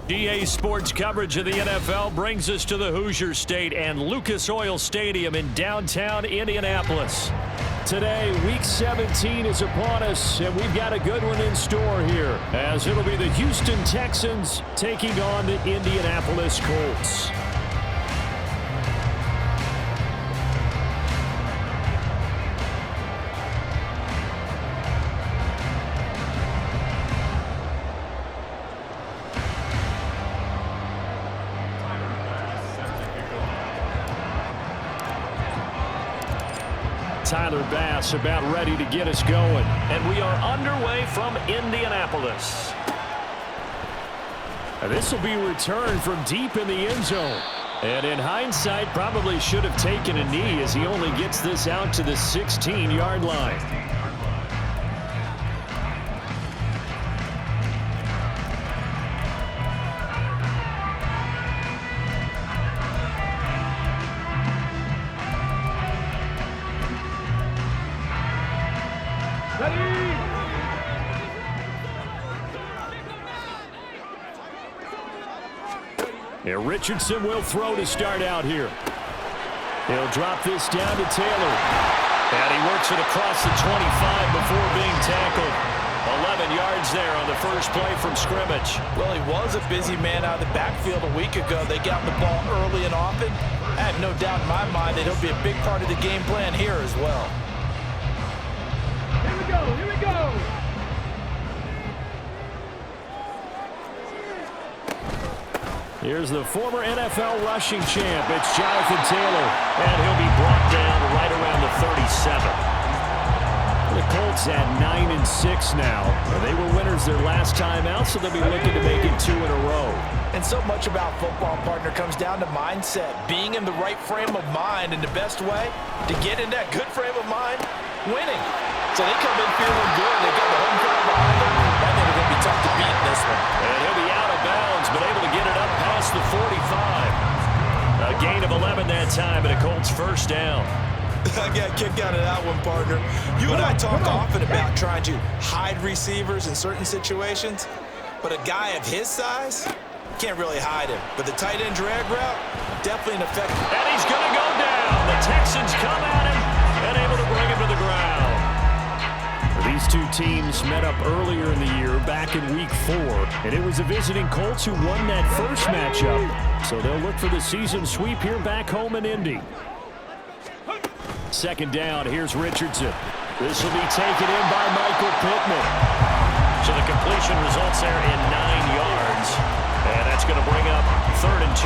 EA Sports coverage of the NFL brings us to the Hoosier State and Lucas Oil Stadium in downtown Indianapolis. Today, Week 17 is upon us, and we've got a good one in store here, as it'll be the Houston Texans taking on the Indianapolis Colts. Tyler Bass about ready to get us going. And we are underway from Indianapolis. This will be returned from deep in the end zone. And in hindsight, probably should have taken a knee as he only gets this out to the 16-yard line. Yeah, Richardson will throw to start out here. He'll drop this down to Taylor. And he works it across the 25 before being tackled. 11 yards there on the first play from scrimmage. Well, he was a busy man out of the backfield a week ago. They got the ball early and often. I have no doubt in my mind that he'll be a big part of the game plan here as well. Here we go, here we go. Here's the former NFL rushing champ. It's Jonathan Taylor. And he'll be brought down right around the 37. The Colts at 9-6 now. They were winners their last time out, so they'll be looking to make it 2 in a row. And so much about football, partner, comes down to mindset. Being in the right frame of mind, and the best way to get in that good frame of mind, winning. So they come in feeling good. They got the home crowd behind them. I think they're going to be tough to beat in this one. And he'll be out of bounds, but able to get it up past the 45. A gain of 11 that time, and a Colts first down. I got a kick out of that one, partner. You and I talk often about trying to hide receivers in certain situations, but a guy of his size can't really hide him. But the tight end drag route, definitely an effective. And he's going to go down. The Texans come at him and able to bring him to the ground. These two teams met up earlier in the year, back in Week 4, and it was the visiting Colts who won that first matchup. So they'll look for the season sweep here back home in Indy. Second down, here's Richardson. This will be taken in by Michael Pittman. So the completion results there in 9 yards. And that's going to bring up 3rd and 2.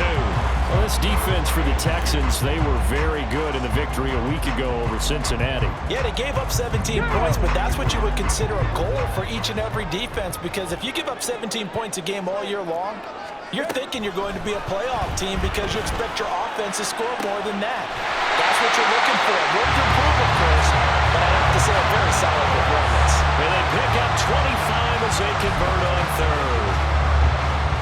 Well, this defense for the Texans, they were very good in the victory a week ago over Cincinnati. Yeah, they gave up 17 points, but that's what you would consider a goal for each and every defense, because if you give up 17 points a game all year long, you're thinking you're going to be a playoff team because you expect your offense to score more than that. That's what you're looking for. Room to improve, of course, but I have to say a very solid performance. And they pick up 25 as they convert on 3rd.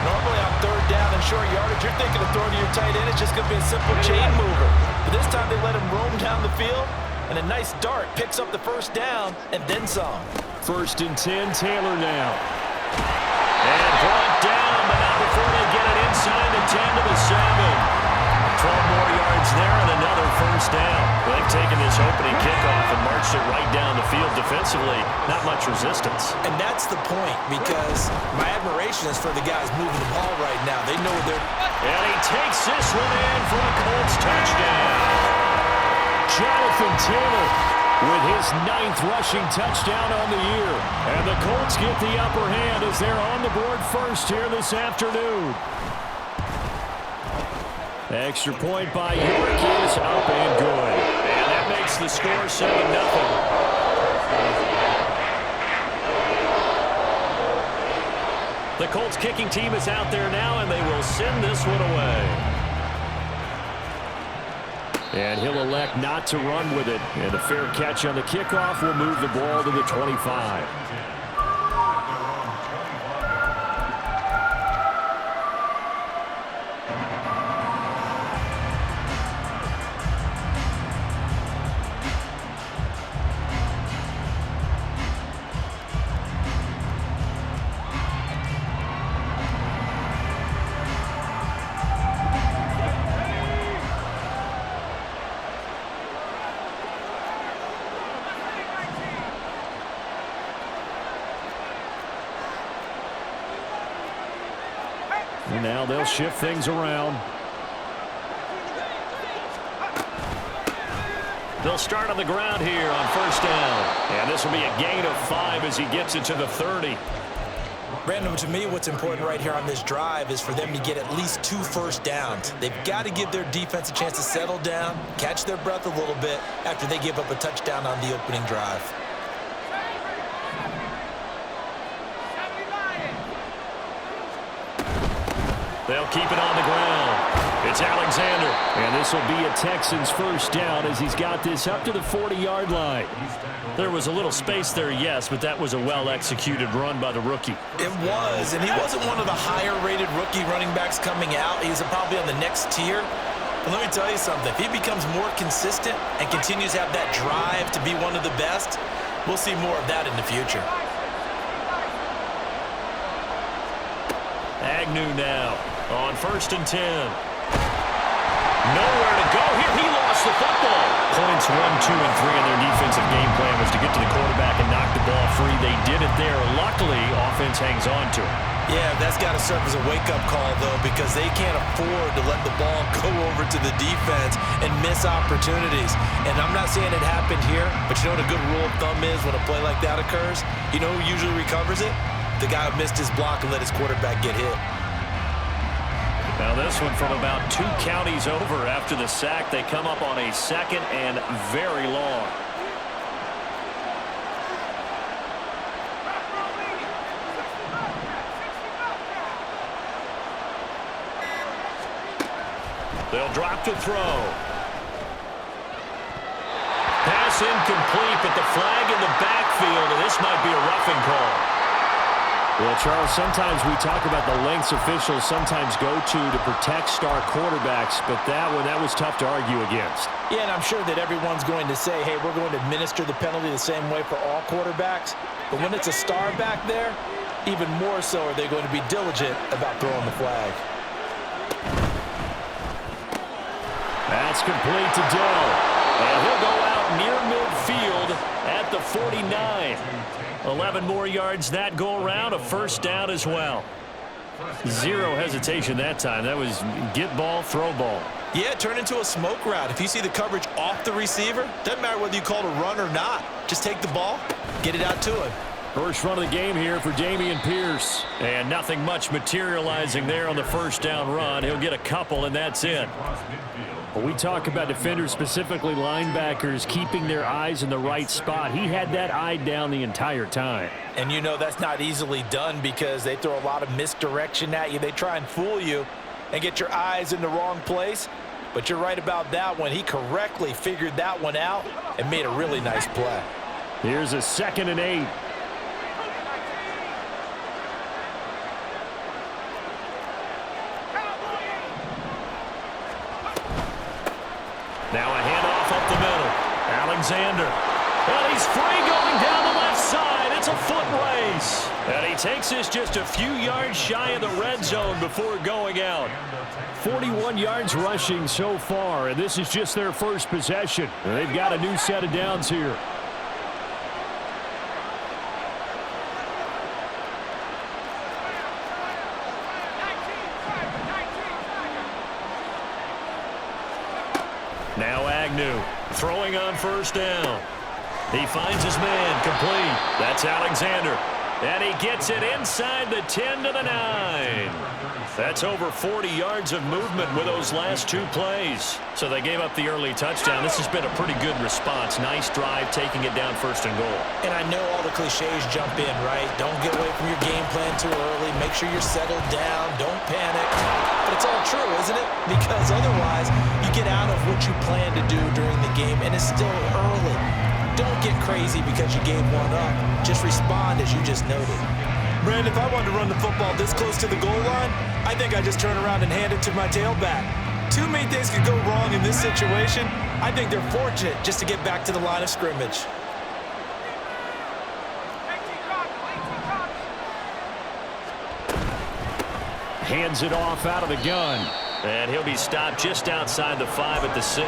Normally on 3rd down and short yardage, you're thinking of throwing to your tight end. It's just going to be a simple chain mover. But this time they let him roam down the field, and a nice dart picks up the first down and then some. 1st and 10, Taylor now. And brought down, but not before they get it inside the 10 to the 7. 12 more yards there and another first down. They've taken this opening kickoff and marched it right down the field defensively. Not much resistance. And that's the point, because my admiration is for the guys moving the ball right now. They know they're... And he takes this one in for a Colts touchdown. Jonathan Taylor with his 9th rushing touchdown on the year. And the Colts get the upper hand as they're on the board first here this afternoon. Extra point by York is up and good. And that makes the score 7-0. The Colts kicking team is out there now, and they will send this one away. And he'll elect not to run with it. And a fair catch on the kickoff will move the ball to the 25. And now they'll shift things around. They'll start on the ground here on first down. And this will be a gain of 5 as he gets it to the 30. Brandon, to me, what's important right here on this drive is for them to get at least 2 first downs. They've got to give their defense a chance to settle down, catch their breath a little bit after they give up a touchdown on the opening drive. They'll keep it on the ground. It's Alexander. And this will be a Texans first down as he's got this up to the 40-yard line. There was a little space there, yes, but that was a well-executed run by the rookie. It was, and he wasn't one of the higher-rated rookie running backs coming out. He's probably on the next tier. But let me tell you something. If he becomes more consistent and continues to have that drive to be one of the best, we'll see more of that in the future. Agnew now on first and 10. Nowhere to go here. He lost the football. Points 1, 2, and 3 in their defensive game plan was to get to the quarterback and knock the ball free. They did it there. Luckily, offense hangs on to it. Yeah, that's got to serve as a wake-up call, though, because they can't afford to let the ball go over to the defense and miss opportunities. And I'm not saying it happened here, but you know what a good rule of thumb is when a play like that occurs? You know who usually recovers it? The guy who missed his block and let his quarterback get hit. Now this one from about 2 counties over after the sack. They come up on a second and very long. They'll drop to throw. Pass incomplete, but the flag in the backfield, and this might be a roughing call. Well, Charles, sometimes we talk about the lengths officials sometimes go to protect star quarterbacks, but that was tough to argue against. Yeah, and I'm sure that everyone's going to say, hey, we're going to administer the penalty the same way for all quarterbacks. But when it's a star back there, even more so are they going to be diligent about throwing the flag. That's complete to Dell. And he'll go out near midfield at the 49. 11 more yards that go around, a first down as well. Zero hesitation that time. That was get ball, throw ball. Yeah, turn into a smoke route. If you see the coverage off the receiver, doesn't matter whether you call it a run or not. Just take the ball, get it out to him. First run of the game here for Dameon Pierce. And nothing much materializing there on the first down run. He'll get a couple, and that's it. When we talk about defenders, specifically linebackers, keeping their eyes in the right spot, he had that eye down the entire time. And you know that's not easily done because they throw a lot of misdirection at you. They try and fool you and get your eyes in the wrong place. But you're right about that one. He correctly figured that one out and made a really nice play. Here's a 2nd and 8. Now a handoff up the middle. Alexander. And he's free going down the left side. It's a foot race. And he takes this just a few yards shy of the red zone before going out. 41 yards rushing so far, and this is just their first possession. They've got a new set of downs here. Now Agnew throwing on first down. He finds his man complete. That's Alexander. And he gets it inside the 10 to the 9. That's over 40 yards of movement with those last 2 plays. So they gave up the early touchdown. This has been a pretty good response. Nice drive, taking it down first and goal. And I know all the cliches jump in, right? Don't get away from your game plan too early. Make sure you're settled down. Don't panic. But it's all true, isn't it? Because otherwise, you get out of what you plan to do during the game, and it's still early. Don't get crazy because you gave one up. Just respond as you just noted. Brandon, if I wanted to run the football this close to the goal line, I think I just turn around and hand it to my tailback. Too many things could go wrong in this situation. I think they're fortunate just to get back to the line of scrimmage. Hands it off out of the gun. And he'll be stopped just outside the 5 at the 6. 2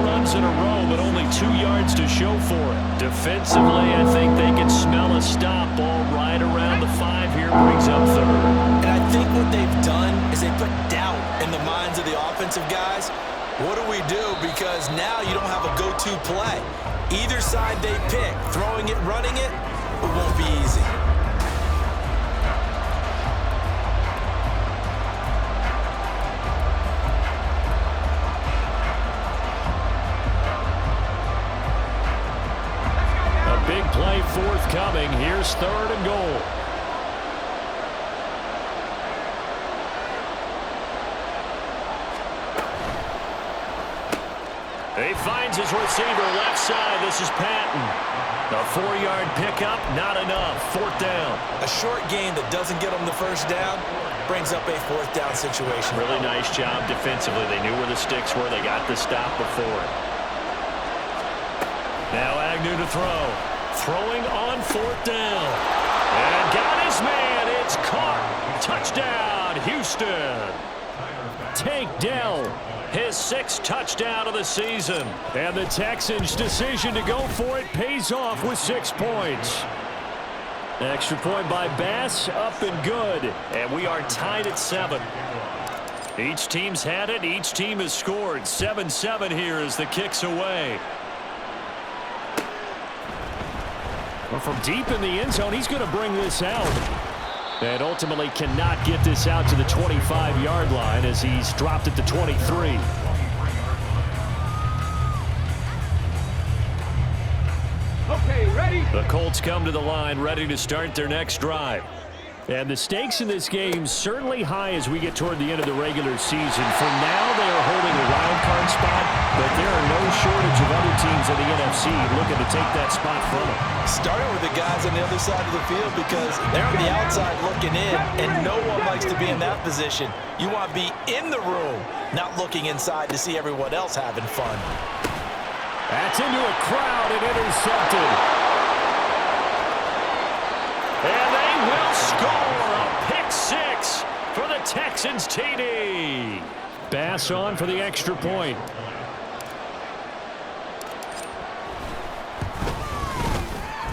runs in a row, but only 2 yards to show for it. Defensively, I think they can smell a stop. Ball right around the 5 here, brings up 3rd. And I think what they've done is they put doubt in the minds of the offensive guys. What do we do? Because now you don't have a go-to play. Either side they pick, throwing it, running it, it won't be easy. A big play forthcoming. Here's 3rd and goal. He finds his receiver left side. This is Patton. A 4-yard pickup, not enough. 4th down. A short gain that doesn't get them the first down brings up a 4th down situation. Really nice job defensively. They knew where the sticks were. They got the stop before it. Now Agnew to throw. Throwing on 4th down. And got his man. It's caught. Touchdown, Houston. Tank Dell. His 6th touchdown of the season. And the Texans' decision to go for it pays off with 6 points. Extra point by Bass, up and good. And we are tied at 7. Each team's had it. Each team has scored. 7-7 here as the kick's away. Well, from deep in the end zone, he's going to bring this out. And ultimately cannot get this out to the 25-yard line as he's dropped it to 23. Okay, ready? The Colts come to the line ready to start their next drive. And the stakes in this game certainly high as we get toward the end of the regular season. For now, they are holding a wild card spot, but there are no shortage of other teams in the NFC looking to take that spot from them. Starting with the guys on the other side of the field because they're on the outside looking in, and no one likes to be in that position. You want to be in the room, not looking inside to see everyone else having fun. That's into a crowd and intercepted. And they will score a pick 6 for the Texans TD. Bass on for the extra point.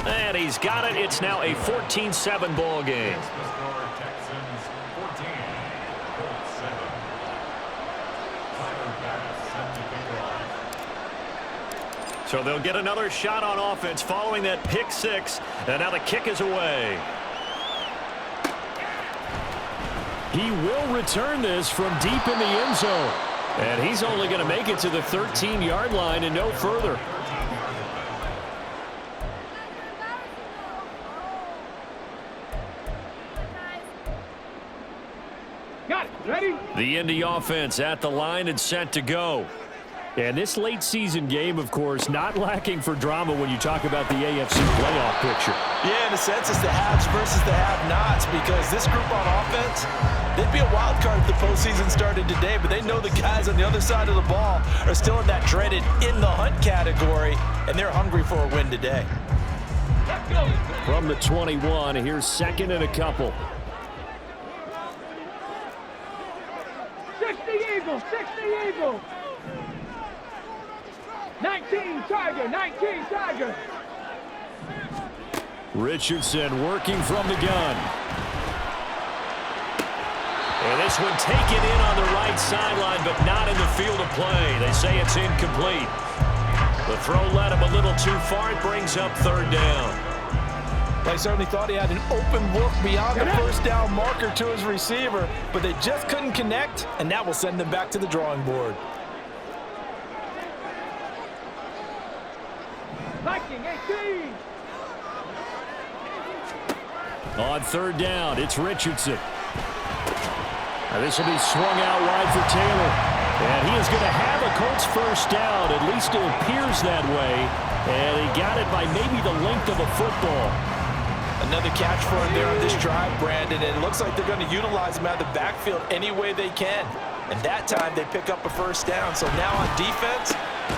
And he's got it. It's now a 14-7 ball game. So they'll get another shot on offense following that pick 6. And now the kick is away. He will return this from deep in the end zone. And he's only going to make it to the 13-yard line and no further. Got it. Ready? The Indy offense at the line and set to go. And this late season game, of course, not lacking for drama when you talk about the AFC playoff picture. Yeah, in a sense, it's the haves versus the have-nots because this group on offense, they'd be a wild card if the postseason started today, but they know the guys on the other side of the ball are still in that dreaded in-the-hunt category, and they're hungry for a win today. Let's go. From the 21, here's 2nd and a couple. 60 Eagles, 60 Eagles. 19 Tiger, 19 Tiger. Richardson working from the gun. And this one taken in on the right sideline, but not in the field of play. They say it's incomplete. The throw led him a little too far. It brings up 3rd down. They certainly thought he had an open look beyond the first down marker to his receiver, but they just couldn't connect, and that will send them back to the drawing board. Viking 18. On 3rd down, it's Richardson. Now this will be swung out wide for Taylor. And he is going to have a Colts first down. At least it appears that way. And he got it by maybe the length of a football. Another catch for him there on this drive, Brandon. And it looks like they're going to utilize him out of the backfield any way they can. And that time they pick up a first down. So now on defense,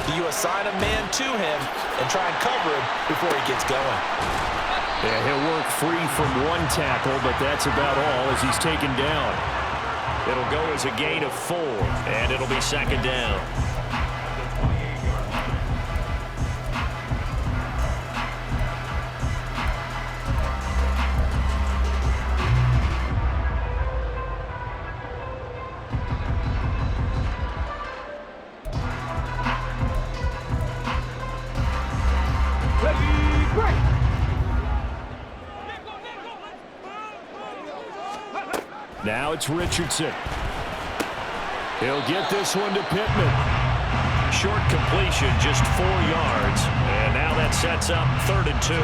do you assign a man to him and try and cover him before he gets going? Yeah, he'll work free from one tackle, but that's about all as he's taken down. It'll go as a gain of 4, and it'll be 2nd down. Now it's Richardson. He'll get this one to Pittman. Short completion, just 4 yards. And now that sets up 3rd and 2.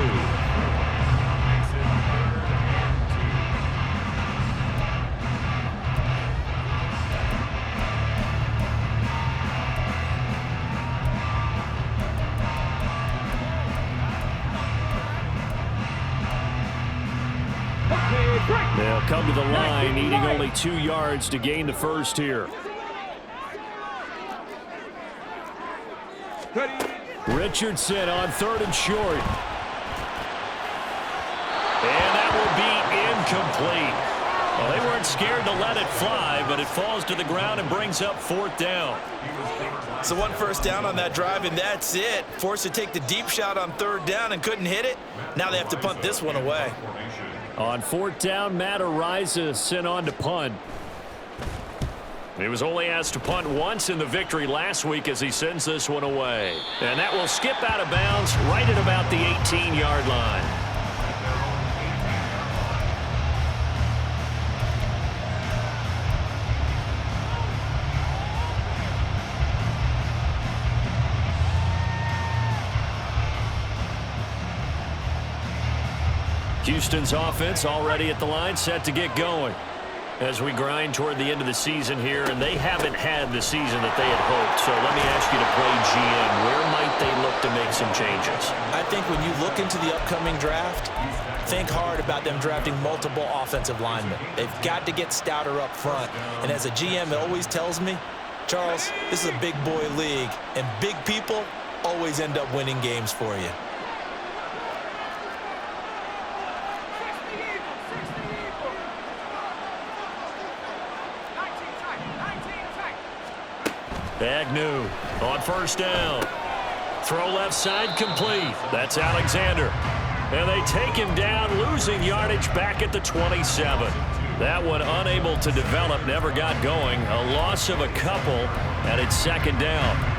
They'll come to the line, needing only 2 yards to gain the first here. Richardson on 3rd and short. And that will be incomplete. Well, they weren't scared to let it fly, but it falls to the ground and brings up 4th down. So 1 first down on that drive, and that's it. Forced to take the deep shot on 3rd down and couldn't hit it. Now they have to punt this one away. On 4th down, Matt Ariza sent on to punt. He was only asked to punt once in the victory last week as he sends this one away. And that will skip out of bounds right at about the 18-yard line. Houston's offense already at the line, set to get going as we grind toward the end of the season here, and they haven't had the season that they had hoped. So let me ask you to play GM. Where might they look to make some changes? I think when you look into the upcoming draft, think hard about them drafting multiple offensive linemen. They've got to get stouter up front. And as a GM, it always tells me, Charles, this is a big boy league, and big people always end up winning games for you. Agnew on 1st down. Throw left side complete. That's Alexander. And they take him down, losing yardage back at the 27. That one unable to develop, never got going. A loss of a couple, and it's 2nd down.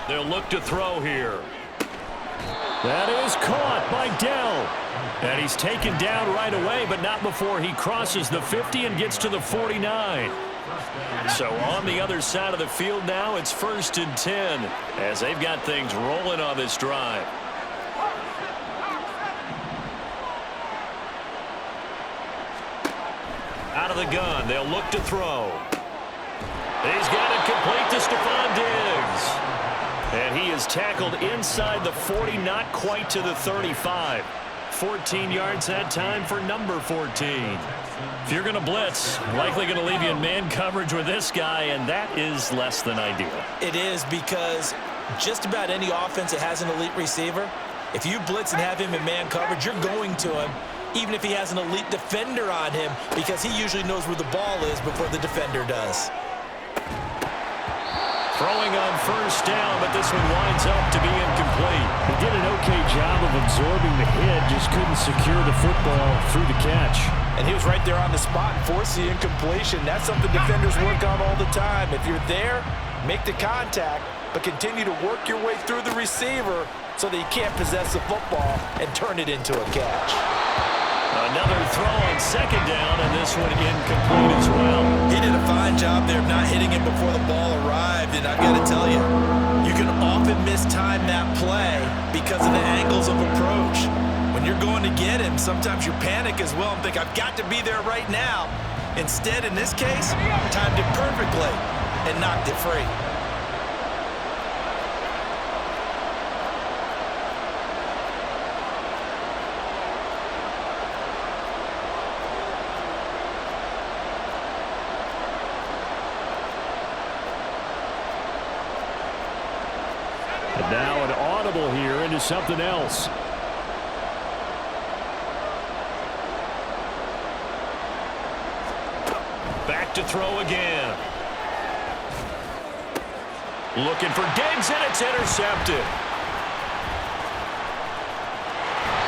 They'll look to throw here. That is caught by Dell. And he's taken down right away, but not before he crosses the 50 and gets to the 49. So on the other side of the field now, it's 1st and 10 as they've got things rolling on this drive. Out of the gun, they'll look to throw. He's got it complete to Stephon Diggs. And he is tackled inside the 40, not quite to the 35. 14 yards that time for number 14. If you're going to blitz, likely going to leave you in man coverage with this guy, and that is less than ideal. It is, because just about any offense that has an elite receiver, if you blitz and have him in man coverage, you're going to him, even if he has an elite defender on him, because he usually knows where the ball is before the defender does. Throwing on 1st down, but this one winds up to be incomplete. He did an okay job of absorbing the hit, just couldn't secure the football through the catch. And he was right there on the spot and forced the incompletion. That's something defenders work on all the time. If you're there, make the contact, but continue to work your way through the receiver so that you can't possess the football and turn it into a catch. Another throw on 2nd down, and this one incomplete as well. He did a fine job there of not hitting it before the ball arrived, and I've got to tell you, you can often mistime that play because of the angles of approach. When you're going to get him, sometimes you panic as well and think, I've got to be there right now. Instead, in this case, timed it perfectly and knocked it free. And now an audible here into something else. Back to throw again. Looking for Diggs, and it's intercepted.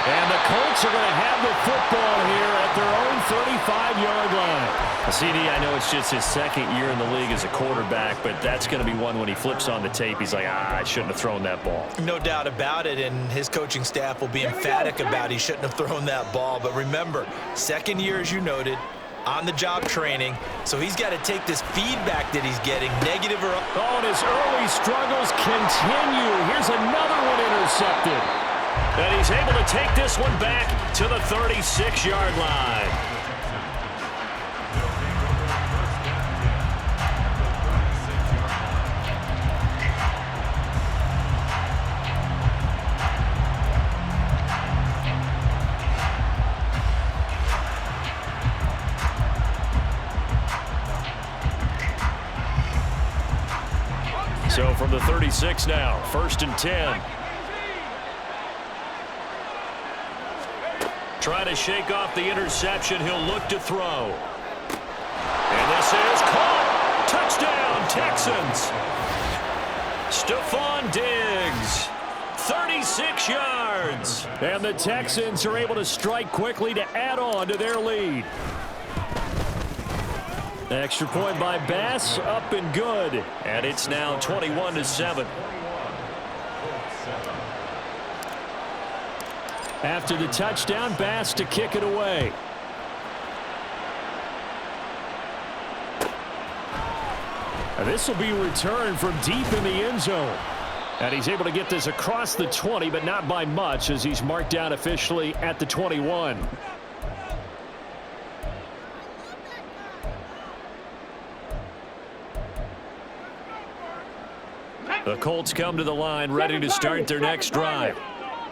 And the Colts are going to have the football here at their own 35-yard line. CD, I know it's just his second year in the league as a quarterback, but that's going to be one when he flips on the tape. He's like, I shouldn't have thrown that ball. No doubt about it, and his coaching staff will be emphatic about he shouldn't have thrown that ball. But remember, second year, as you noted, on-the-job training, so he's got to take this feedback that he's getting, negative or... Oh, and his early struggles continue. Here's another one intercepted. And he's able to take this one back to the 36-yard line. So from the 36 now, 1st and 10. Trying to shake off the interception. He'll look to throw. And this is caught. Touchdown, Texans. Stephon Diggs, 36 yards. And the Texans are able to strike quickly to add on to their lead. Extra point by Bass, up and good. And it's now 21-7. After the touchdown, Bass to kick it away. And this will be returned from deep in the end zone. And he's able to get this across the 20, but not by much, as he's marked down officially at the 21. The Colts come to the line, ready to start their next drive.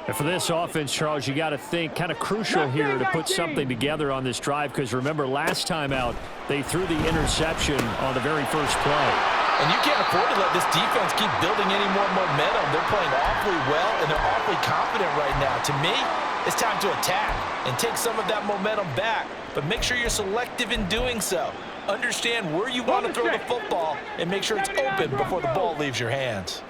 And for this offense, Charles, you got to think kind of crucial here to put something together on this drive, because remember, last time out, they threw the interception on the very first play. And you can't afford to let this defense keep building any more momentum. They're playing awfully well, and they're awfully confident right now. To me, it's time to attack and take some of that momentum back, but make sure you're selective in doing so. Understand where you want to throw the football and make sure it's open before the ball leaves your hands.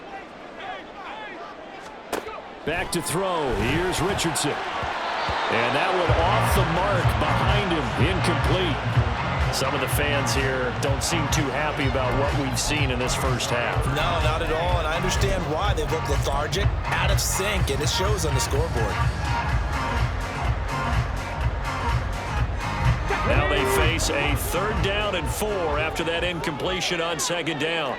Back to throw. Here's Richardson. And that one off the mark behind him. Incomplete. Some of the fans here don't seem too happy about what we've seen in this first half. No, not at all, and I understand why. They look lethargic, out of sync, and it shows on the scoreboard. Now they face a 3rd down and 4 after that incompletion on 2nd down.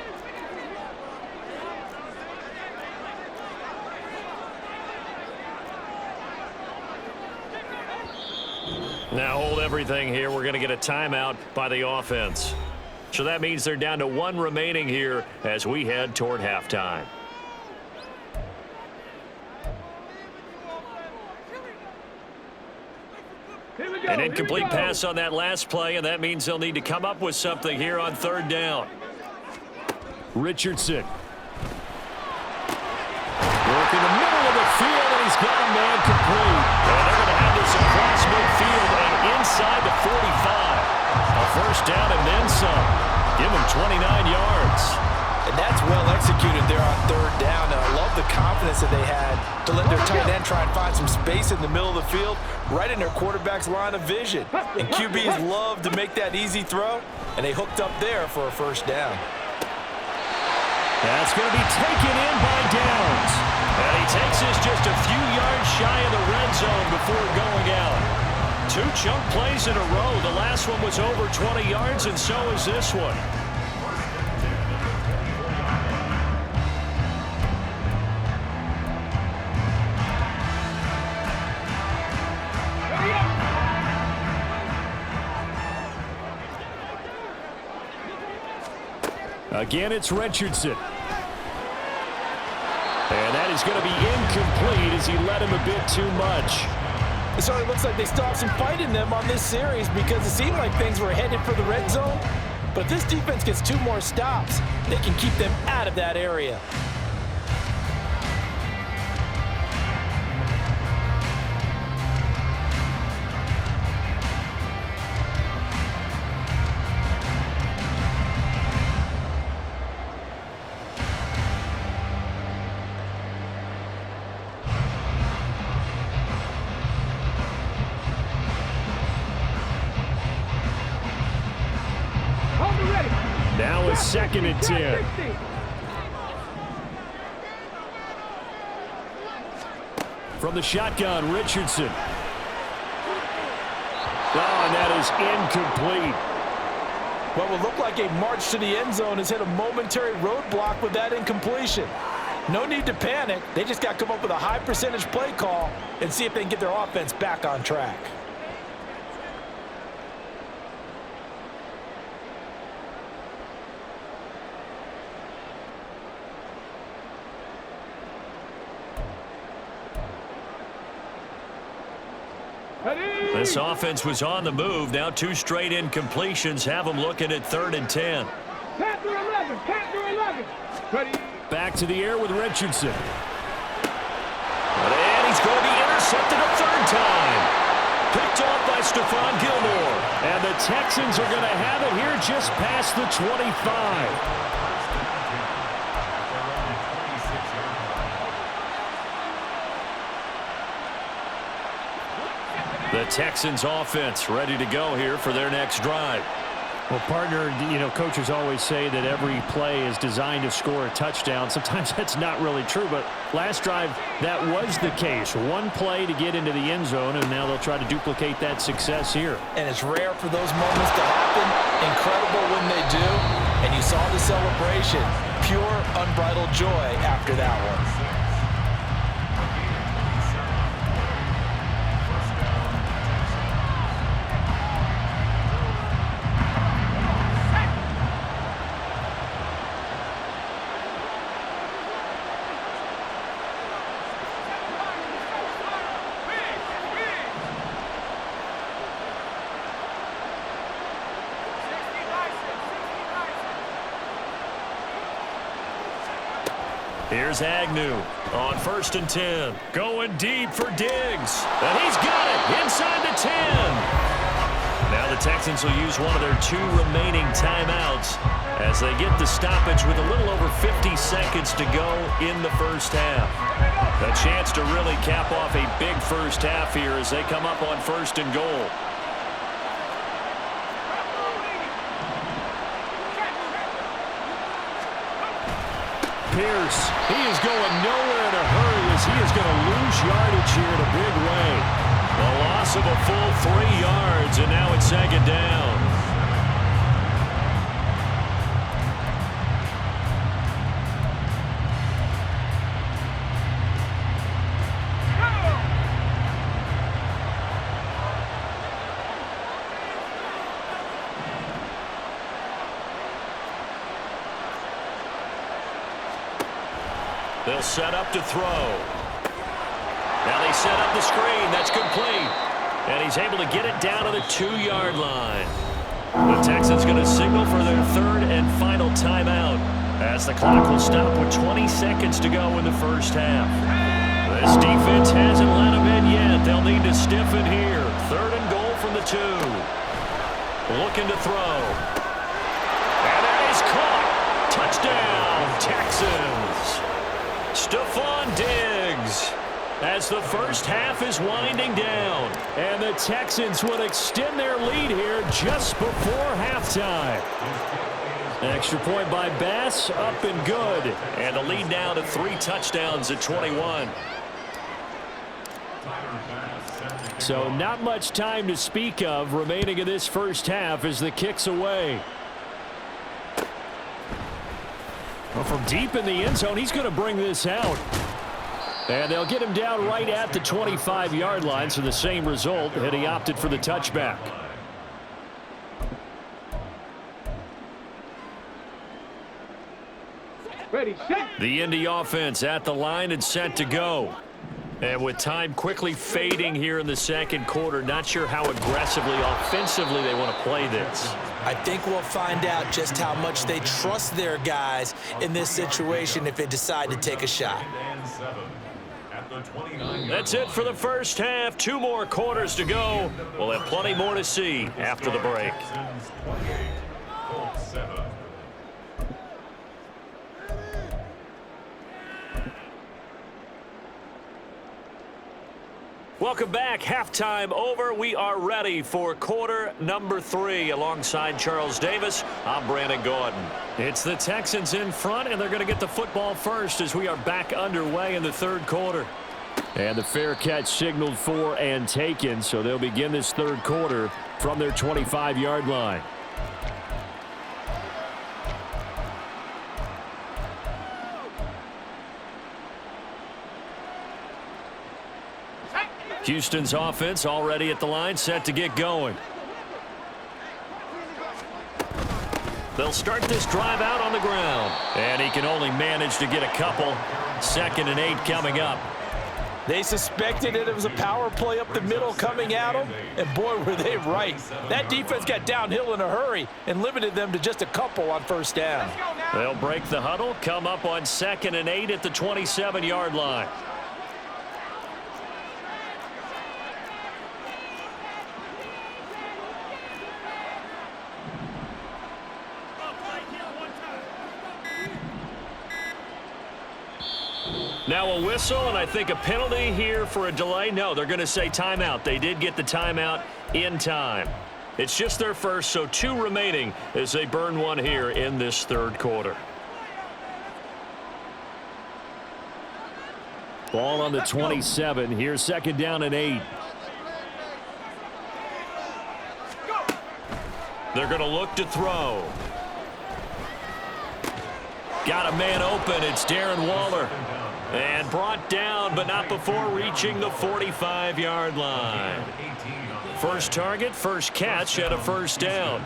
Now hold everything here. We're going to get a timeout by the offense. So that means they're down to 1 remaining here as we head toward halftime. An incomplete pass on that last play, and that means they'll need to come up with something here on 3rd down. Richardson. Work in the middle of the field, and he's got a man complete. And they're going to have this across midfield and inside the 45. A 1st down and then some. Give him 29 yards. And that's well executed there on 3rd down. And I love the confidence that they had to let their tight end try and find some space in the middle of the field, right in their quarterback's line of vision. And QBs love to make that easy throw, and they hooked up there for a 1st down. That's going to be taken in by Downs. And he takes this just a few yards shy of the red zone before going out. 2 chunk plays in a row. The last one was over 20 yards, and so is this one. Again, it's Richardson. And that is going to be incomplete as he let him a bit too much. It certainly looks like they still have some fight in them on this series, because it seemed like things were headed for the red zone. But if this defense gets 2 more stops, they can keep them out of that area. a 2nd and 10. 60. From the shotgun, Richardson. Oh, and that is incomplete. What will look like a march to the end zone has hit a momentary roadblock with that incompletion. No need to panic. They just got to come up with a high percentage play call and see if they can get their offense back on track. This offense was on the move. Now 2 straight incompletions have them looking at 3rd and 10. Panther 11. Panther 11. Ready. Back to the air with Richardson. And he's going to be intercepted a 3rd time. Picked off by Stephon Gilmore. And the Texans are going to have it here just past the 25. The Texans offense ready to go here for their next drive. Well, partner, coaches always say that every play is designed to score a touchdown. Sometimes that's not really true, but last drive, that was the case. 1 play to get into the end zone, and now they'll try to duplicate that success here. And it's rare for those moments to happen. Incredible when they do. And you saw the celebration. Pure, unbridled joy after that one. Here's Agnew on 1st and 10. Going deep for Diggs. And he's got it inside the 10. Now the Texans will use one of their 2 remaining timeouts as they get the stoppage with a little over 50 seconds to go in the first half. A chance to really cap off a big first half here as they come up on 1st and goal. Pierce, he is going nowhere in a hurry as he is going to lose yardage here in a big way. A loss of a full 3 yards, and now it's 2nd down. They'll set up to throw. Now they set up the screen. That's complete. And he's able to get it down to the 2-yard line. The Texans going to signal for their 3rd and final timeout as the clock will stop with 20 seconds to go in the first half. This defense hasn't let them in yet. They'll need to stiffen here. 3rd and goal from the 2. Looking to throw. And that is caught. Touchdown, Texans. Stephon Diggs as the first half is winding down. And the Texans will extend their lead here just before halftime. Extra point by Bass, up and good. And the lead now to 3 touchdowns at 21. So not much time to speak of remaining in this first half as the kick's away. Well, from deep in the end zone, he's going to bring this out. And they'll get him down right at the 25-yard line, so the same result, and he opted for the touchback. Ready, set. The Indy offense at the line and set to go. And with time quickly fading here in the second quarter, not sure how aggressively, offensively they want to play this. I think we'll find out just how much they trust their guys in this situation if they decide to take a shot. That's it for the first half. 2 more quarters to go. We'll have plenty more to see after the break. Welcome back. Halftime over. We are ready for quarter number 3. Alongside Charles Davis, I'm Brandon Gordon. It's the Texans in front, and they're going to get the football first as we are back underway in the third quarter. And the fair catch signaled for and taken, so they'll begin this third quarter from their 25-yard line. Houston's offense already at the line, set to get going. They'll start this drive out on the ground. And he can only manage to get a couple. 2nd and 8 coming up. They suspected it was a power play up the middle coming at them, and boy, were they right. That defense got downhill in a hurry and limited them to just a couple on first down. They'll break the huddle, come up on 2nd and 8 at the 27-yard line. Now a whistle, and I think a penalty here for a delay. No, they're going to say timeout. They did get the timeout in time. It's just their first, so 2 remaining as they burn one here in this third quarter. Ball on the 27. Here's 2nd down and 8. They're going to look to throw. Got a man open. It's Darren Waller. And brought down, but not before reaching the 45-yard line. First target, first catch, and a first down.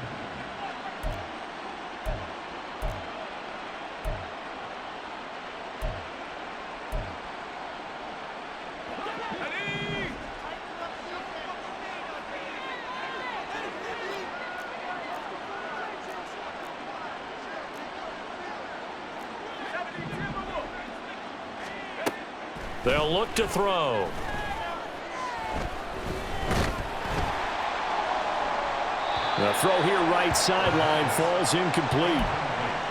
They'll look to throw. The throw here right sideline falls incomplete.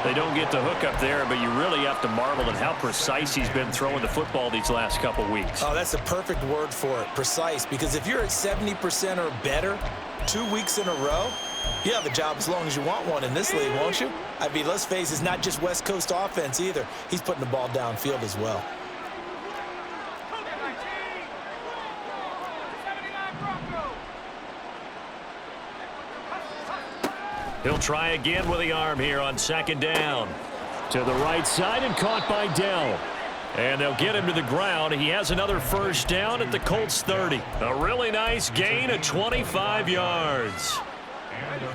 They don't get the hook up there, but you really have to marvel at how precise he's been throwing the football these last couple weeks. Oh, that's the perfect word for it, precise, because if you're at 70% or better 2 weeks in a row, you have a job as long as you want one in this league, won't you? I mean, let's face it, it's not just West Coast offense either. He's putting the ball downfield as well. He'll try again with the arm here on 2nd down. To the right side and caught by Dell. And they'll get him to the ground. He has another first down at the Colts 30. A really nice gain of 25 yards.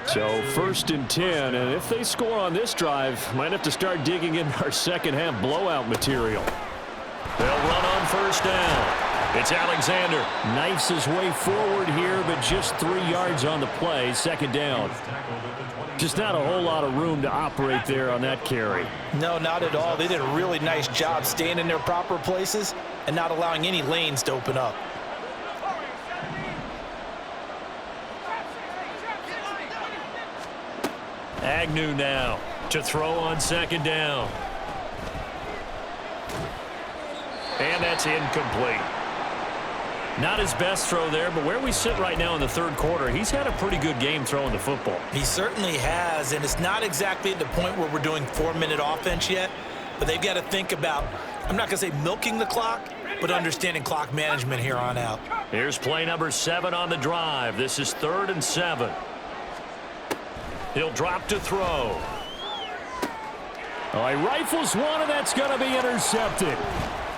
So 1st and 10, and if they score on this drive, might have to start digging in our second half blowout material. They'll run on first down. It's Alexander. Knifes his way forward here, but just 3 yards on the play. 2nd down. Just not a whole lot of room to operate there on that carry. No, not at all. They did a really nice job staying in their proper places and not allowing any lanes to open up. Agnew now to throw on 2nd down. And that's incomplete. Not his best throw there, but where we sit right now in the third quarter, he's had a pretty good game throwing the football. He certainly has, and it's not exactly at the point where we're doing 4-minute offense yet, but they've got to think about, I'm not going to say milking the clock, but understanding clock management here on out. Here's play number 7 on the drive. This is 3rd and 7. He'll drop to throw. Oh, he rifles one, and that's going to be intercepted.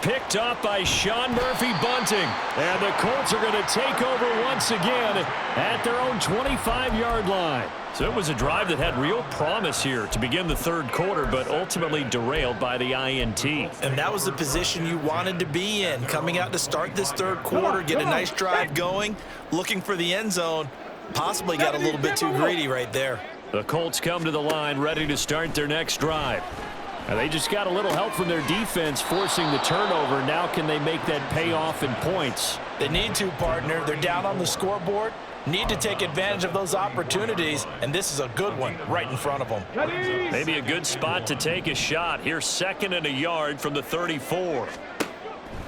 Picked up by Sean Murphy-Bunting. And the Colts are going to take over once again at their own 25-yard line. So it was a drive that had real promise here to begin the third quarter, but ultimately derailed by the INT. And that was the position you wanted to be in, coming out to start this third quarter, get a nice drive going, looking for the end zone. Possibly got a little bit too greedy right there. The Colts come to the line ready to start their next drive. And they just got a little help from their defense forcing the turnover. Now can they make that pay off in points? They need to, partner. They're down on the scoreboard. Need to take advantage of those opportunities, and this is a good one right in front of them. Maybe a good spot to take a shot. Here's 2nd and a yard from the 34.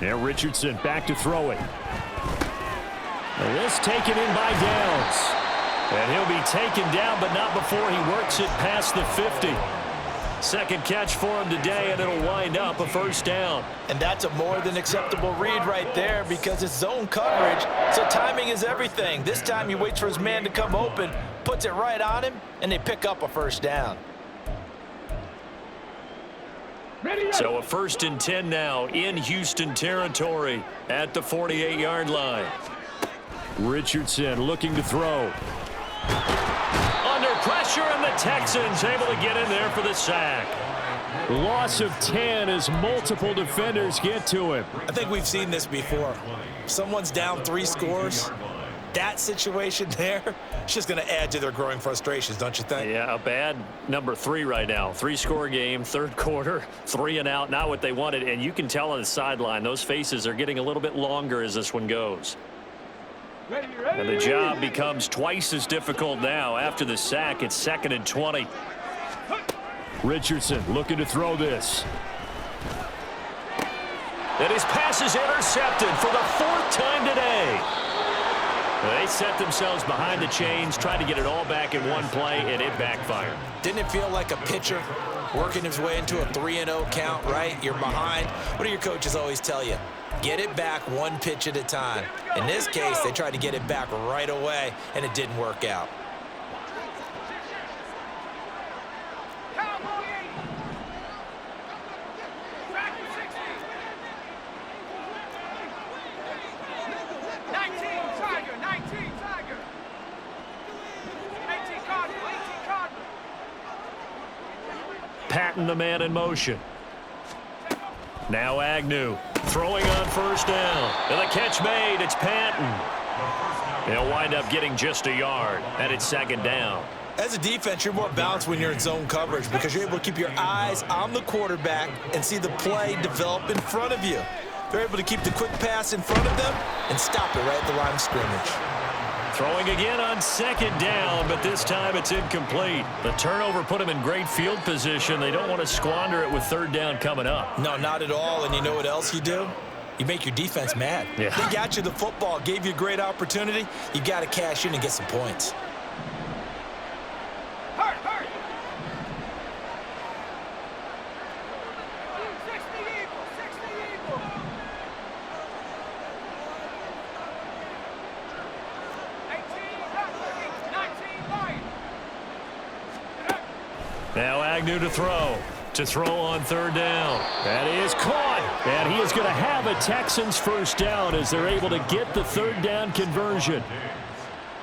Now Richardson back to throw it. And this taken in by Downs. And he'll be taken down, but not before he works it past the 50. Second catch for him today, and it'll wind up a first down. And that's a more than acceptable read right there because it's zone coverage, so timing is everything. This time he waits for his man to come open, puts it right on him, and they pick up a first down. So a 1st and 10 now in Houston territory at the 48-yard line. Richardson looking to throw. Under pressure, and the Texans able to get in there for the sack. Loss of 10 as multiple defenders get to him. I think we've seen this before. Someone's down 3 scores. That situation there, it's just going to add to their growing frustrations, don't you think? Yeah, a bad number 3 right now. 3-score game, third quarter, 3 and out, not what they wanted. And you can tell on the sideline, those faces are getting a little bit longer as this one goes. And the job becomes twice as difficult now. After the sack, it's 2nd and 20. Richardson looking to throw this. And his pass is intercepted for the 4th time today. They set themselves behind the chains, trying to get it all back in one play, and it backfired. Didn't it feel like a pitcher working his way into a 3-0 count, right? You're behind. What do your coaches always tell you? Get it back 1 pitch at a time. In this case, they tried to get it back right away, and it didn't work out. Patton, the man in motion. Now Agnew throwing on 1st down. And the catch made. It's Patton. They'll wind up getting just a yard. And it's 2nd down. As a defense, you're more balanced when you're in zone coverage because you're able to keep your eyes on the quarterback and see the play develop in front of you. They're able to keep the quick pass in front of them and stop it right at the line of scrimmage. Throwing again on 2nd down, but this time it's incomplete. The turnover put him in great field position. They don't want to squander it with 3rd down coming up. No, not at all. And you know what else you do? You make your defense mad. Yeah. They got you the football, gave you a great opportunity. You got to cash in and get some points. Now Agnew to throw. To throw on 3rd down. That is caught. And he is going to have a Texans 1st down as they're able to get the 3rd down conversion.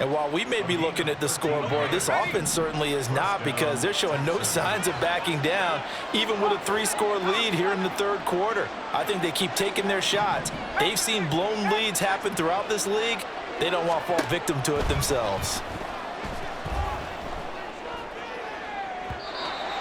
And while we may be looking at the scoreboard, this offense certainly is not because they're showing no signs of backing down, even with a 3-score lead here in the 3rd quarter. I think they keep taking their shots. They've seen blown leads happen throughout this league. They don't want to fall victim to it themselves.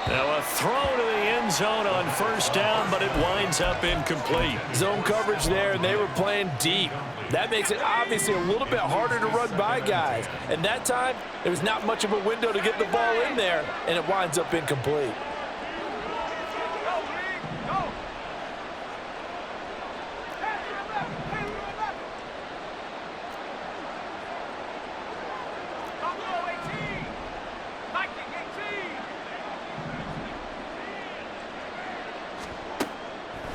Now a throw to the end zone on 1st down, but it winds up incomplete. Zone coverage there, and they were playing deep. That makes it obviously a little bit harder to run by guys. And that time, there was not much of a window to get the ball in there, and it winds up incomplete.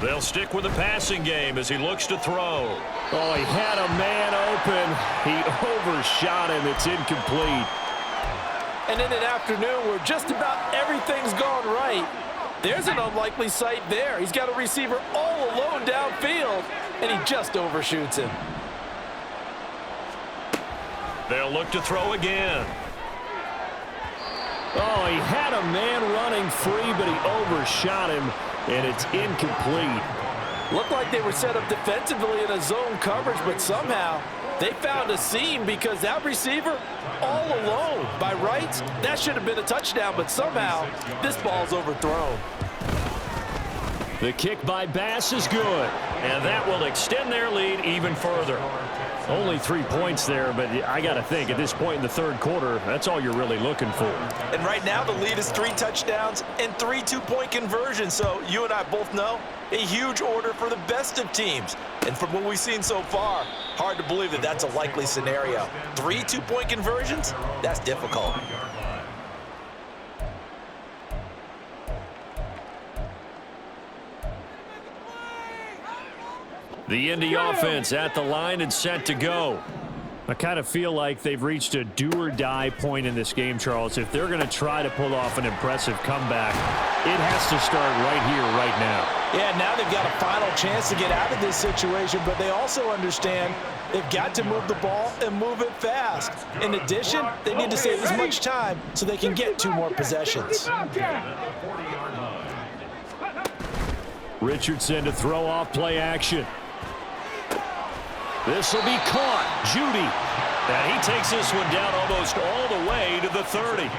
They'll stick with the passing game as he looks to throw. Oh, he had a man open. He overshot him. It's incomplete. And in an afternoon where just about everything's gone right, there's an unlikely sight there. He's got a receiver all alone downfield, and he just overshoots him. They'll look to throw again. Oh, he had a man running free, but he overshot him, and it's incomplete. Looked like they were set up defensively in a zone coverage, but somehow they found a seam because that receiver all alone. By rights, that should have been a touchdown, but somehow this ball's overthrown. The kick by Bass is good, and that will extend their lead even further. Only 3 points there, but I got to think at this point in the third quarter, that's all you're really looking for. And right now the lead is 3 touchdowns and 3 two-point conversions. So you and I both know a huge order for the best of teams. And from what we've seen so far, hard to believe that that's a likely scenario. 3 two-point conversions? That's difficult. The Indy offense at the line and set to go. I kind of feel like they've reached a do-or-die point in this game, Charles. If they're going to try to pull off an impressive comeback, it has to start right here, right now. Yeah, now they've got a final chance to get out of this situation, but they also understand they've got to move the ball and move it fast. In addition, they need to save as much time so they can get 2 more possessions. Richardson to throw off play action. This will be caught. Judy. And he takes this one down almost all the way to the 30.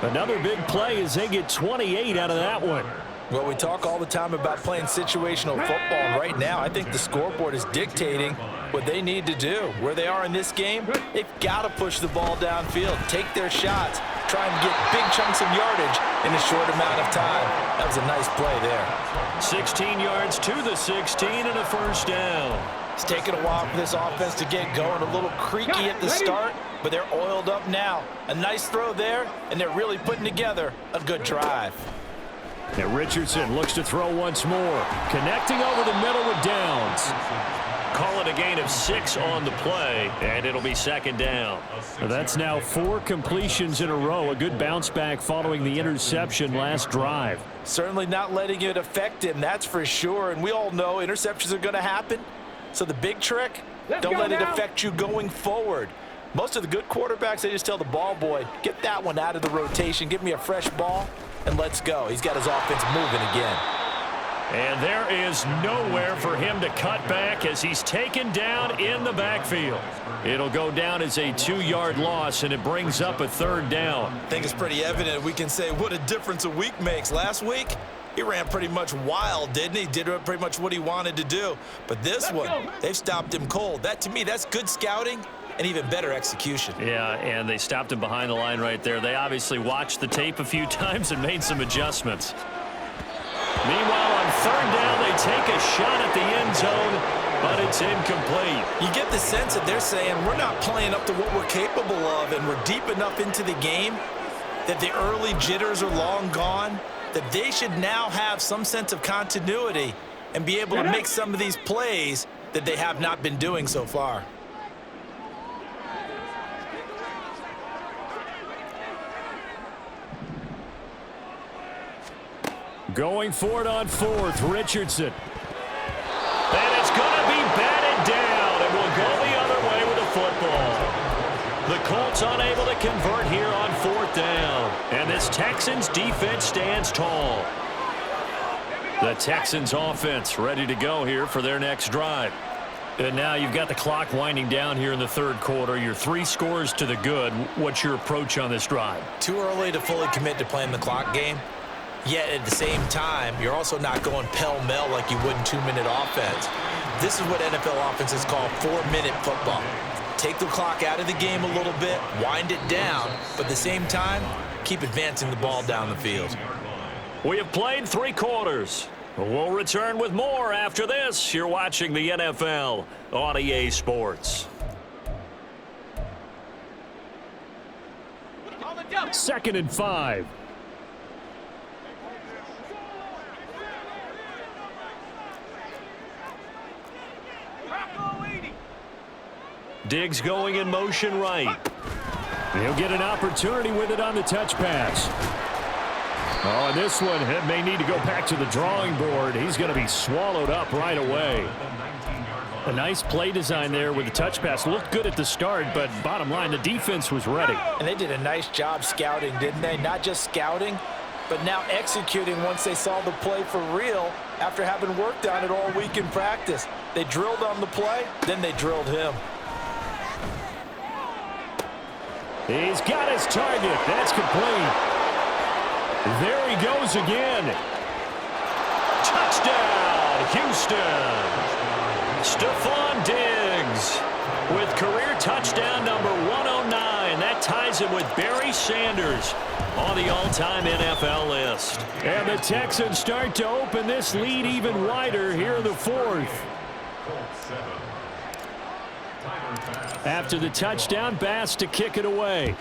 Another big play as they get 28 out of that one. Well, we talk all the time about playing situational football, and right now I think the scoreboard is dictating what they need to do. Where they are in this game, they've got to push the ball downfield, take their shots, try and get big chunks of yardage in a short amount of time. That was a nice play there. 16 yards to the 16 and a first down. It's taken a while for this offense to get going, a little creaky at the start, but they're oiled up now. A nice throw there, and they're really putting together a good drive. And Richardson looks to throw once more. Connecting over the middle with Downs. Call it a gain of 6 on the play, and it'll be second down. That's now 4 completions in a row. A good bounce back following the interception last drive. Certainly not letting it affect him, that's for sure. And we all know interceptions are going to happen. So the big trick, don't let it affect you going forward. Most of the good quarterbacks, they just tell the ball boy, get that one out of the rotation, give me a fresh ball, and let's go. He's got his offense moving again. And there is nowhere for him to cut back as he's taken down in the backfield. It'll go down as a 2-yard loss, and it brings up a third down. I think it's pretty evident. We can say what a difference a week makes. Last week, he ran pretty much wild, didn't he? Did pretty much what he wanted to do. But this one, they've stopped him cold. That, to me, that's good scouting and even better execution. Yeah, and they stopped him behind the line right there. They obviously watched the tape a few times and made some adjustments. Meanwhile, on third down, they take a shot at the end zone, but it's incomplete. You get the sense that they're saying we're not playing up to what we're capable of, and we're deep enough into the game that the early jitters are long gone, that they should now have some sense of continuity and be able to make some of these plays that they have not been doing so far. Going for it on fourth, Richardson. And it's going to be batted down, and we'll go the other way with the football. The Colts unable to convert here on fourth down. And this Texans defense stands tall. The Texans offense ready to go here for their next drive. And now you've got the clock winding down here in the third quarter. You're 3 scores to the good. What's your approach on this drive? Too early to fully commit to playing the clock game. Yet at the same time, you're also not going pell-mell like you would in 2-minute offense. This is what NFL offenses call 4-minute football. Take the clock out of the game a little bit, wind it down, but at the same time, keep advancing the ball down the field. We have played 3 quarters. We'll return with more after this. You're watching the NFL on EA Sports. 2nd and 5. Diggs going in motion right. He'll get an opportunity with it on the touch pass. Oh, and this one may need to go back to the drawing board. He's going to be swallowed up right away. A nice play design there with the touch pass. Looked good at the start, but bottom line, the defense was ready. And they did a nice job scouting, didn't they? Not just scouting, but now executing once they saw the play for real after having worked on it all week in practice. They drilled on the play, then they drilled him. He's got his target. That's complete. There he goes again. Touchdown, Houston. Stephon Diggs with career touchdown number 109. That ties him with Barry Sanders on the all-time NFL list. And the Texans start to open this lead even wider here in the fourth. After the touchdown, Bass to kick it away.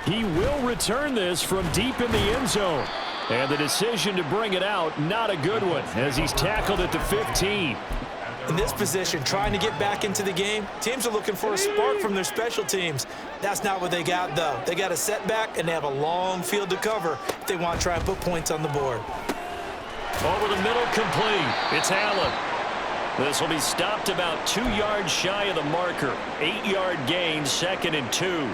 He will return this from deep in the end zone. And the decision to bring it out, not a good one, as he's tackled at the 15. In this position, trying to get back into the game, teams are looking for a spark from their special teams. That's not what they got, though. They got a setback, and they have a long field to cover if they want to try and put points on the board. Over the middle, complete. It's Allen. This will be stopped about 2 yards shy of the marker. 8-yard gain, 2nd and 2.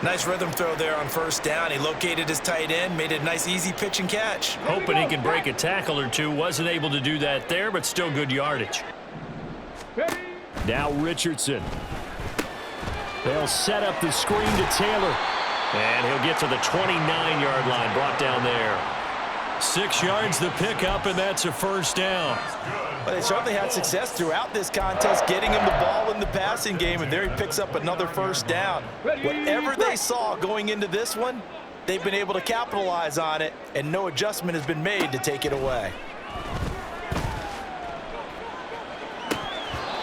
Nice rhythm throw there on first down. He located his tight end, made it a nice, easy pitch and catch. Hoping he can break a tackle or two. Wasn't able to do that there, but still good yardage. Now Richardson. They'll set up the screen to Taylor. And he'll get to the 29-yard line, brought down there. 6 yards the pickup, and that's a first down. But they certainly had success throughout this contest, getting him the ball in the passing game, and there he picks up another first down. Whatever they saw going into this one, they've been able to capitalize on it, and no adjustment has been made to take it away.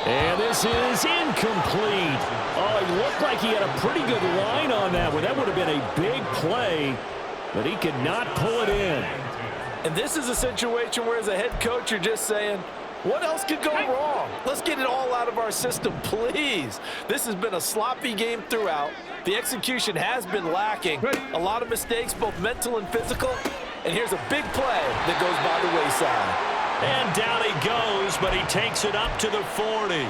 And this is incomplete. Oh, it looked like he had a pretty good line on that one. That would have been a big play, but he could not pull it in. And this is a situation where, as a head coach, you're just saying, what else could go wrong? Let's get it all out of our system, please. This has been a sloppy game throughout. The execution has been lacking. A lot of mistakes, both mental and physical. And here's a big play that goes by the wayside. And down he goes, but he takes it up to the 40.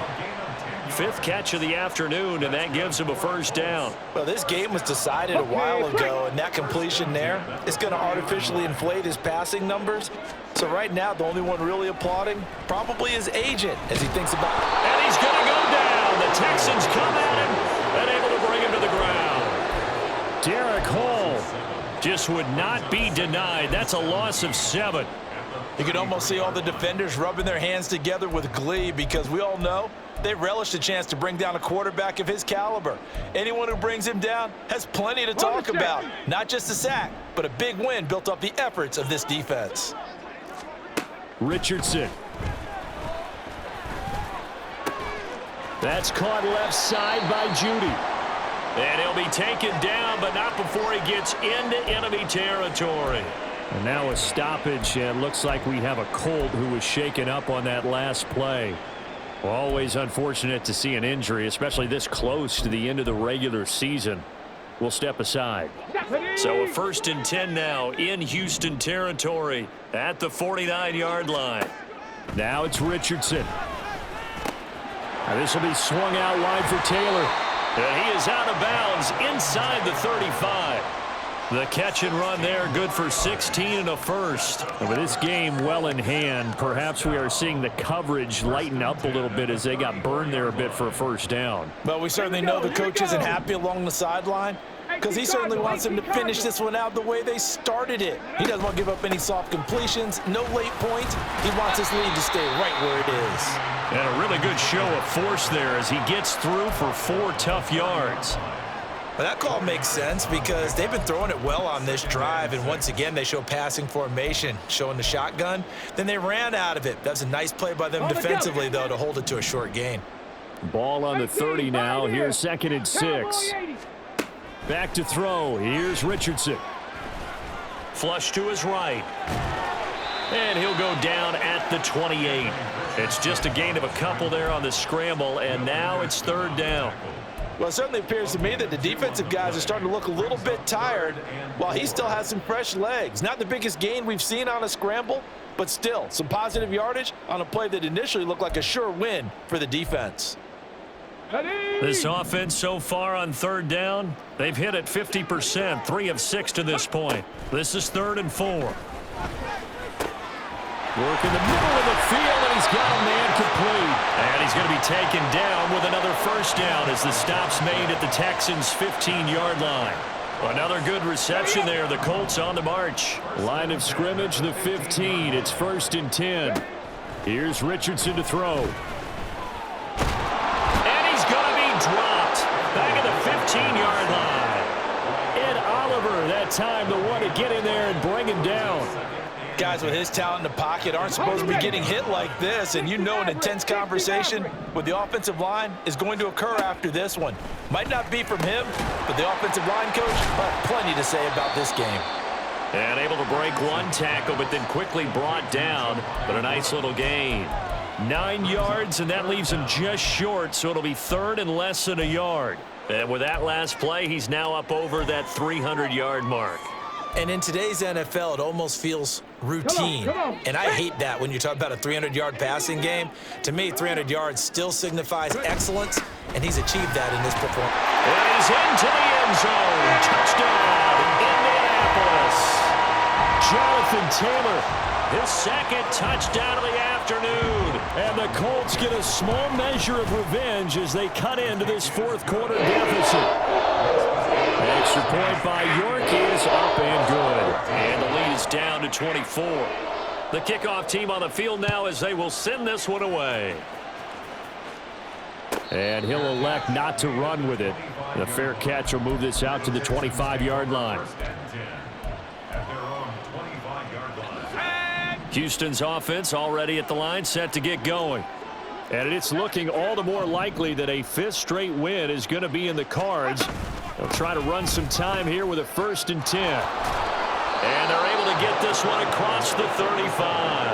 5th catch of the afternoon, and that gives him a first down. Well, this game was decided a while ago, and that completion there is going to artificially inflate his passing numbers. So right now, the only one really applauding probably his agent as he thinks about it. And he's going to go down. The Texans come at him and able to bring him to the ground. Derek Hall just would not be denied. That's a loss of 7. You can almost see all the defenders rubbing their hands together with glee, because we all know they relish the chance to bring down a quarterback of his caliber. Anyone who brings him down has plenty to talk about. Not just a sack, but a big win built up the efforts of this defense. Richardson. That's caught left side by Judy. And he'll be taken down, but not before he gets into enemy territory. And now a stoppage, and looks like we have a Colt who was shaken up on that last play. Always unfortunate to see an injury, especially this close to the end of the regular season. We'll step aside. So a 1st and 10 now in Houston territory at the 49-yard line. Now it's Richardson. Now this will be swung out wide for Taylor. And he is out of bounds inside the 35. The catch and run there, good for 16 and a first. And with this game well in hand, perhaps we are seeing the coverage lighten up a little bit as they got burned there a bit for a first down. Well, we certainly know the coach isn't happy along the sideline, because he certainly wants them to finish this one out the way they started it. He doesn't want to give up any soft completions, no late points. He wants his lead to stay right where it is. And a really good show of force there as he gets through for 4 tough yards. Well, that call makes sense because they've been throwing it well on this drive, and once again they show passing formation, showing the shotgun. Then they ran out of it. That's a nice play by them defensively, though, to hold it to a short gain. Ball on the 30 now. Here's 2nd and 6. Back to throw. Here's Richardson. Flush to his right. And he'll go down at the 28. It's just a gain of a couple there on the scramble, and now it's 3rd down. Well, it certainly appears to me that the defensive guys are starting to look a little bit tired while he still has some fresh legs. Not the biggest gain we've seen on a scramble, but still some positive yardage on a play that initially looked like a sure win for the defense. This offense so far on 3rd down, they've hit it 50%, 3 of 6 to this point. This is 3rd and 4. Work in the middle of the field, and he's got a man complete. And he's going to be taken down with another first down as the stop's made at the Texans' 15-yard line. Another good reception there. The Colts on the march. Line of scrimmage, the 15. It's 1st and 10. Here's Richardson to throw. And he's going to be dropped. Back at the 15-yard line. Ed Oliver that time the one to get in there and bring him down. Guys with his talent in the pocket aren't supposed to be getting hit like this, and you know an intense conversation with the offensive line is going to occur after this one. Might not be from him, but the offensive line coach had plenty to say about this game. And able to break one tackle, but then quickly brought down, but a nice little gain. 9 yards, and that leaves him just short, so it'll be 3rd and less than a yard. And with that last play, he's now up over that 300-yard mark. And in today's NFL, it almost feels routine. And I hate that when you talk about a 300-yard passing game. To me, 300 yards still signifies excellence, and he's achieved that in this performance. And he's into the end zone. Touchdown, Indianapolis. Jonathan Taylor, his 2nd touchdown of the afternoon. And the Colts get a small measure of revenge as they cut into this 4th quarter deficit. Extra point by York is up and good. And the lead is down to 24. The kickoff team on the field now as they will send this one away. And he'll elect not to run with it. The fair catch will move this out to the 25-yard line. Houston's offense already at the line, set to get going. And it's looking all the more likely that a 5th straight win is going to be in the cards. They'll try to run some time here with a 1st and 10. And they're able to get this one across the 35.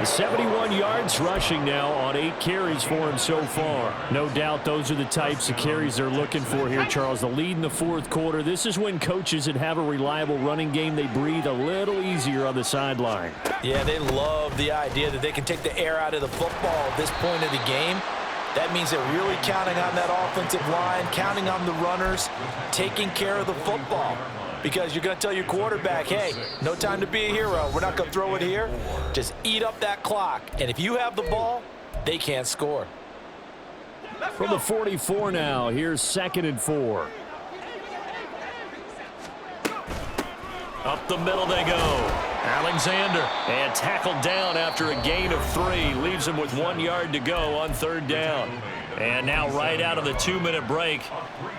71 yards rushing now on 8 carries for him so far. No doubt those are the types of carries they're looking for here, Charles. The lead in the 4th quarter. This is when coaches that have a reliable running game, they breathe a little easier on the sideline. Yeah, they love the idea that they can take the air out of the football at this point of the game. That means they're really counting on that offensive line, counting on the runners, taking care of the football. Because you're going to tell your quarterback, hey, no time to be a hero. We're not going to throw it here. Just eat up that clock. And if you have the ball, they can't score. From the 44 now, here's 2nd and 4. Up the middle they go. Alexander, and tackled down after a gain of 3. Leaves him with 1 yard to go on 3rd down. And now right out of the 2-minute break,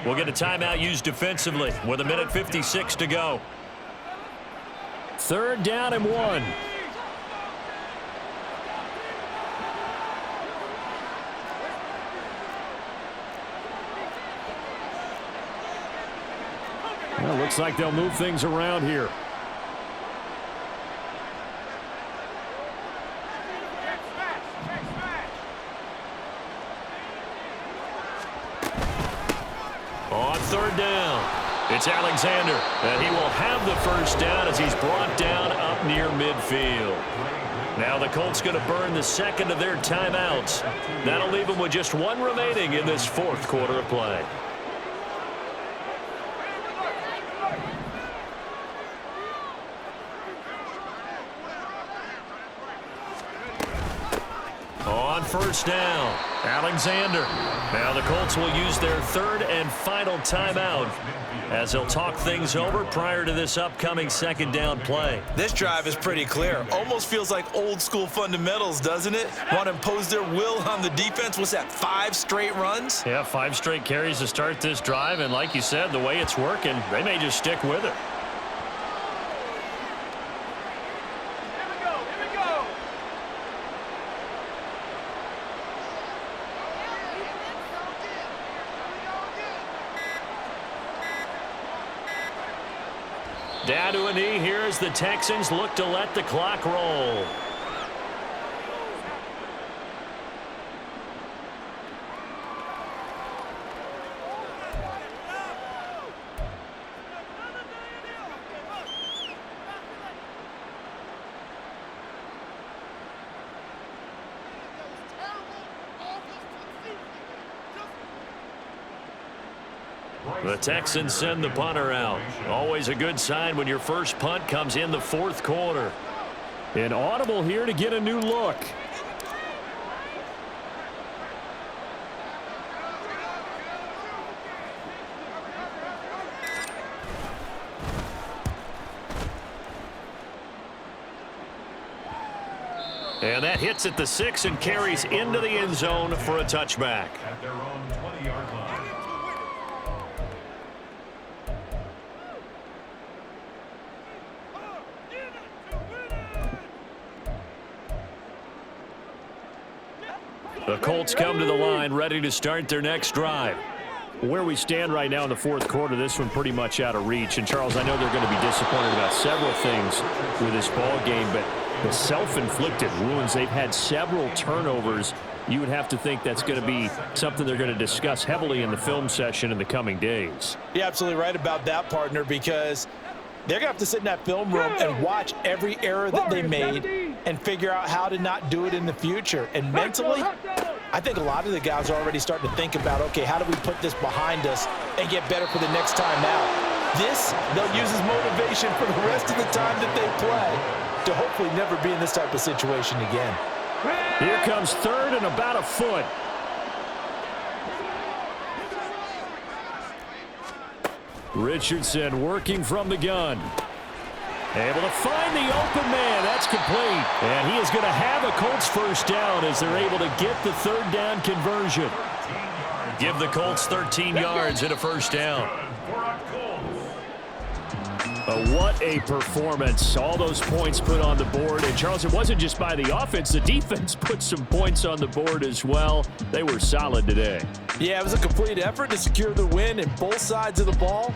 we'll get a timeout used defensively with 1:56 to go. 3rd down and 1. Well, looks like they'll move things around here. On 3rd down, it's Alexander, and he will have the 1st down as he's brought down up near midfield. Now the Colts going to burn the 2nd of their timeouts. That'll leave them with just 1 remaining in this 4th quarter of play. On 1st down, Alexander. Now the Colts will use their 3rd and final timeout as they'll talk things over prior to this upcoming 2nd down play. This drive is pretty clear. Almost feels like old school fundamentals, doesn't it? Want to impose their will on the defense. What's that, 5 straight runs? Yeah, 5 straight carries to start this drive, and like you said, the way it's working, they may just stick with it. Down to a knee here as the Texans look to let the clock roll. The Texans send the punter out. Always a good sign when your first punt comes in the 4th quarter. An audible here to get a new look. And that hits at the 6 and carries into the end zone for a touchback. At their own 20-yard line. The Colts come to the line ready to start their next drive. Where we stand right now in the fourth quarter, this one pretty much out of reach. And, Charles, I know they're going to be disappointed about several things with this ball game, but the self-inflicted ruins, they've had several turnovers. You would have to think that's going to be something they're going to discuss heavily in the film session in the coming days. You're absolutely right about that, partner, because they're going to have to sit in that film room and watch every error that they made and figure out how to not do it in the future. And mentally, I think a lot of the guys are already starting to think about, okay, how do we put this behind us and get better for the next time out? This, they'll use as motivation for the rest of the time that they play to hopefully never be in this type of situation again. Here comes third and about a foot. Richardson working from the gun. Able to find the open man. That's complete. And he is going to have a Colts first down as they're able to get the third down conversion. Give the Colts 13 yards and a first down. What a performance. All those points put on the board. And, Charles, it wasn't just by the offense. The defense put some points on the board as well. They were solid today. Yeah, it was a complete effort to secure the win in both sides of the ball.